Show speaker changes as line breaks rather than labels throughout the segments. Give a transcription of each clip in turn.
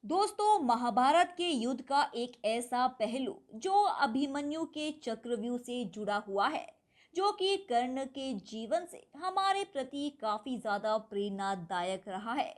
दोस्तों, महाभारत के युद्ध का एक ऐसा पहलू जो अभिमन्यु के चक्रव्यूह से जुड़ा हुआ है, जो कि कर्ण के जीवन से हमारे प्रति काफी ज्यादा प्रेरणादायक रहा है।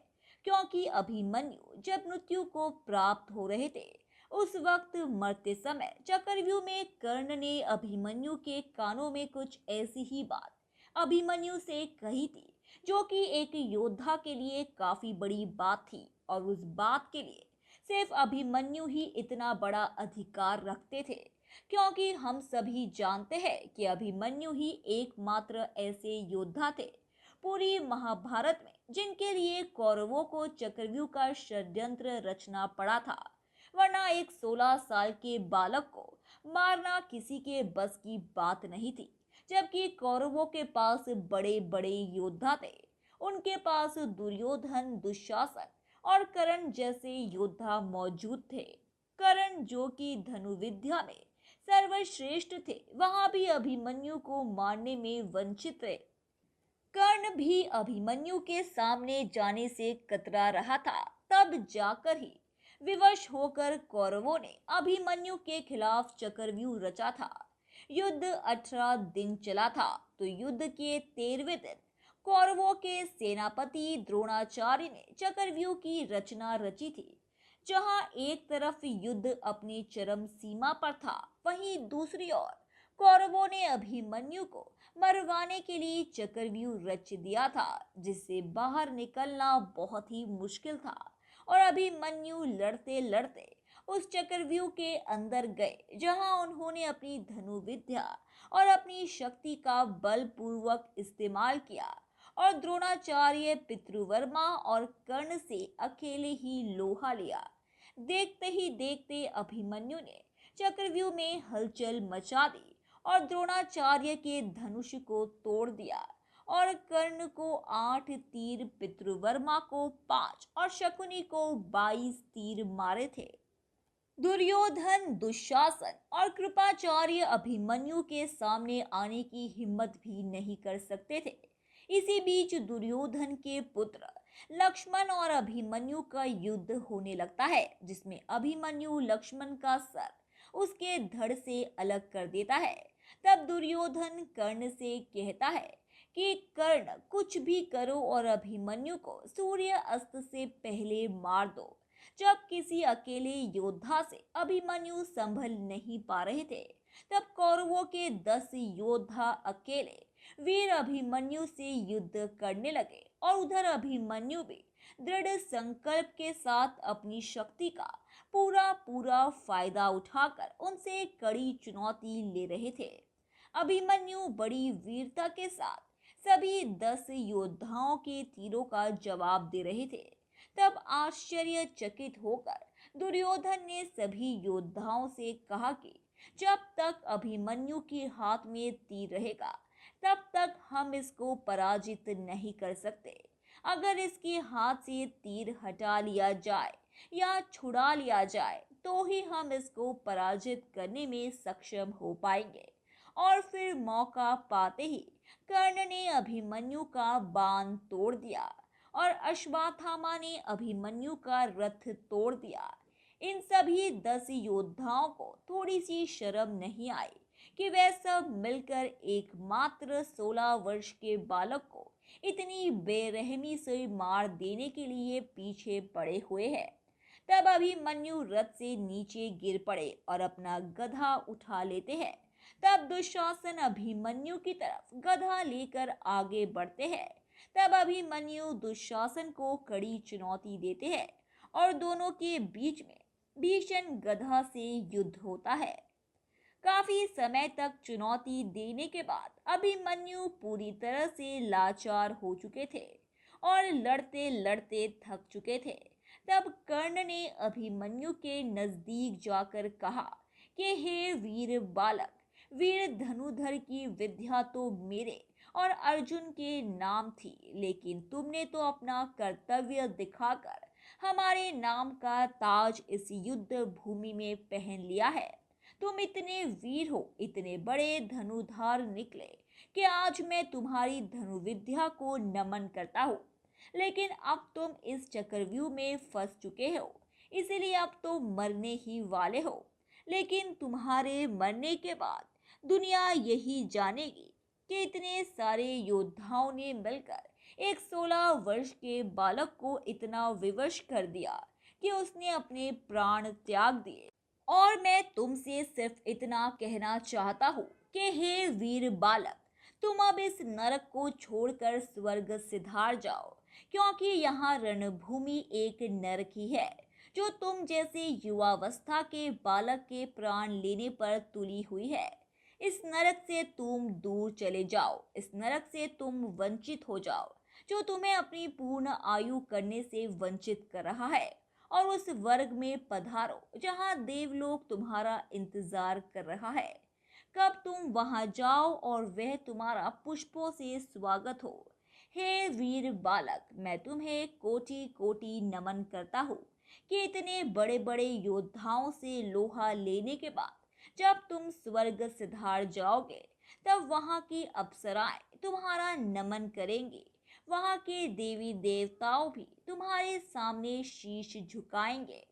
क्योंकि अभिमन्यु जब मृत्यु को प्राप्त हो रहे थे, उस वक्त मरते समय चक्रव्यूह में कर्ण ने अभिमन्यु के कानों में कुछ ऐसी ही बात अभिमन्यु से कही थी, जो कि एक योद्धा के लिए काफी बड़ी बात थी। और उस बात के लिए सिर्फ अभिमन्यु ही इतना बड़ा अधिकार रखते थे, क्योंकि हम सभी जानते हैं कि अभिमन्यु ही एकमात्र ऐसे योद्धा थे पूरी महाभारत में जिनके लिए कौरवों को चक्रव्यूह का षड्यंत्र रचना पड़ा था। वरना एक 16 साल के बालक को मारना किसी के बस की बात नहीं थी। जबकि कौरवों के पास बड़े बड़े योद्धा थे, उनके पास दुर्योधन, दुशासन और कर्ण जैसे योद्धा मौजूद थे। कर्ण, जो कि धनुर्विद्या में सर्वश्रेष्ठ थे, वहां भी अभिमन्यु को मारने में वंचित रहे। कर्ण भी अभिमन्यु के सामने जाने से कतरा रहा था। तब जाकर ही विवश होकर कौरवों ने अभिमन्यु के खिलाफ चक्रव्यूह रचा था। युद्ध 18 दिन चला था। तो युद्ध के 13वें दिन कौरवों के सेनापति द्रोणाचार्य ने चक्रव्यूह की रचना रची थी। जहां एक तरफ युद्ध अपनी चरम सीमा पर था, वहीं दूसरी ओर कौरवों ने अभिमन्यु को मरवाने के लिए चक्रव्यूह रच दिया था, जिससे बाहर निकलना बहुत ही मुश्किल था। और अभिमन्यु लड़ते लड़ते उस चक्रव्यूह के अंदर गए, जहां उन्होंने अपनी धनुर्विद्या और अपनी शक्ति का बलपूर्वक इस्तेमाल किया और द्रोणाचार्य, पितृवर्मा और कर्ण से अकेले ही लोहा लिया। देखते ही देखते अभिमन्यु ने चक्रव्यूह में हलचल मचा दी और द्रोणाचार्य के धनुष को तोड़ दिया। और कर्ण को 8 तीर, पितृवर्मा को 5 और शकुनी को 22 तीर मारे थे। दुर्योधन, दुशासन और कृपाचार्य अभिमन्यु के सामने आने की हिम्मत भी नहीं कर सकते थे। इसी बीच दुर्योधन के पुत्र लक्ष्मण और अभिमन्यु का युद्ध होने लगता है, जिसमें अभिमन्यु लक्ष्मण का सर उसके धड़ से अलग कर देता है। तब दुर्योधन कर्ण से कहता है कि कर्ण, कुछ भी करो और अभिमन्यु को सूर्य अस्त से पहले मार दो। जब किसी अकेले योद्धा से अभिमन्यु संभल नहीं पा रहे थे, तब कौरवों के 10 योद्धा अकेले वीर अभिमन्यु से युद्ध करने लगे। और उधर अभिमन्यु भी दृढ़ संकल्प के साथ अपनी शक्ति का पूरा पूरा फायदा उठाकर उनसे कड़ी चुनौती ले रहे थे। अभिमन्यु बड़ी वीरता के साथ सभी 10 योद्धाओं के तीरों का जवाब दे रहे थे। तब आश्चर्यचकित होकर दुर्योधन ने सभी योद्धाओं से कहा कि जब तक अभिमन्यु के हाथ में तीर रहेगा, तब तक हम इसको पराजित नहीं कर सकते। अगर इसके हाथ से तीर हटा लिया जाए या छुड़ा लिया जाए, तो ही हम इसको पराजित करने में सक्षम हो पाएंगे। और फिर मौका पाते ही कर्ण ने अभिमन्यु का बाण तोड़ दिया और अश्वत्थामा ने अभिमन्यु का रथ तोड़ दिया। इन सभी 10 योद्धाओं को थोड़ी सी शर्म नहीं आई कि वे सब मिलकर एकमात्र 16 वर्ष के बालक को इतनी बेरहमी से मार देने के लिए पीछे पड़े हुए हैं। तब अभिमन्यु रथ से नीचे गिर पड़े और अपना गधा उठा लेते हैं। तब दुशासन अभिमन्यु की तरफ गधा लेकर आगे बढ़ते हैं। तब अभिमन्यु दुशासन को कड़ी चुनौती देते हैं और दोनों के बीच में भीषण गधा से युद्ध होता है। काफी समय तक चुनौती देने के बाद अभिमन्यु पूरी तरह से लाचार हो चुके थे और लड़ते लड़ते थक चुके थे। तब कर्ण ने अभिमन्यु के नजदीक जाकर कहा कि हे वीर बालक, वीर धनुधर की विद्या तो मेरे और अर्जुन के नाम थी, लेकिन तुमने तो अपना कर्तव्य दिखाकर हमारे नाम का ताज इस युद्ध भूमि में पहन लिया है। तुम इतने वीर हो, इतने बड़े धनुधार निकले कि आज मैं तुम्हारी धनुविद्या को नमन करता हूँ। लेकिन अब तुम इस चक्रव्यूह में फंस चुके हो। इसीलिए अब तो मरने ही वाले हो। लेकिन तुम्हारे मरने के बाद दुनिया यही जानेगी कि इतने सारे योद्धाओं ने मिलकर एक 16 वर्ष के बालक को इतना विवश कर दिया कि उसने अपने प्राण त्याग दिए। और मैं तुमसे सिर्फ इतना कहना चाहता हूँ कि हे वीर बालक, तुम अब इस नरक को छोड़कर स्वर्ग सिधार जाओ, क्योंकि यहाँ रणभूमि एक नरक ही है जो तुम जैसे युवावस्था के बालक के प्राण लेने पर तुली हुई है। इस नरक से तुम दूर चले जाओ, इस नरक से तुम वंचित हो जाओ जो तुम्हें अपनी पूर्ण आयु करने से वंचित कर रहा है, और उस वर्ग में पधारो जहां देवलोक तुम्हारा इंतजार कर रहा है। कब तुम वहां जाओ और वह तुम्हारा पुष्पों से स्वागत हो। हे वीर बालक, मैं तुम्हें कोटि कोटि नमन करता हूँ कि इतने बड़े बड़े योद्धाओं से लोहा लेने के बाद जब तुम स्वर्ग सिधार जाओगे, तब वहां की अप्सराएं तुम्हारा नमन करेंगी। वहां के देवी देवताओं भी तुम्हारे सामने शीश झुकाएंगे।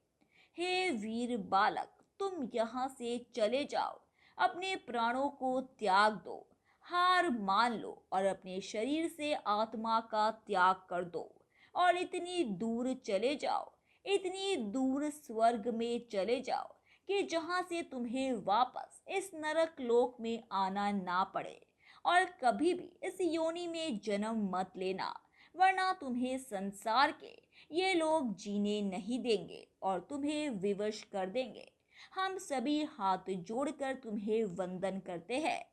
हे वीर बालक, तुम यहाँ से चले जाओ, अपने प्राणों को त्याग दो, हार मान लो और अपने शरीर से आत्मा का त्याग कर दो, और इतनी दूर चले जाओ, इतनी दूर स्वर्ग में चले जाओ कि जहां से तुम्हें वापस इस नरक लोक में आना ना पड़े, और कभी भी इस योनि में जन्म मत लेना, वरना तुम्हें संसार के ये लोग जीने नहीं देंगे और तुम्हें विवश कर देंगे। हम सभी हाथ जोड़कर तुम्हें वंदन करते हैं।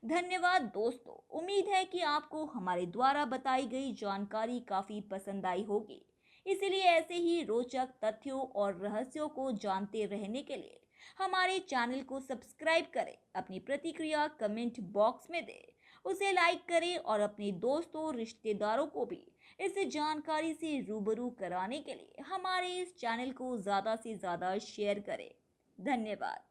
धन्यवाद दोस्तों, उम्मीद है कि आपको हमारे द्वारा बताई गई जानकारी काफी पसंद आई होगी। इसलिए ऐसे ही रोचक तथ्यों और रहस्यों को जानते रहने के लिए हमारे चैनल को सब्सक्राइब करें, अपनी प्रतिक्रिया कमेंट बॉक्स में दें, उसे लाइक करें और अपने दोस्तों रिश्तेदारों को भी इस जानकारी से रूबरू कराने के लिए हमारे इस चैनल को ज़्यादा से ज़्यादा शेयर करें। धन्यवाद।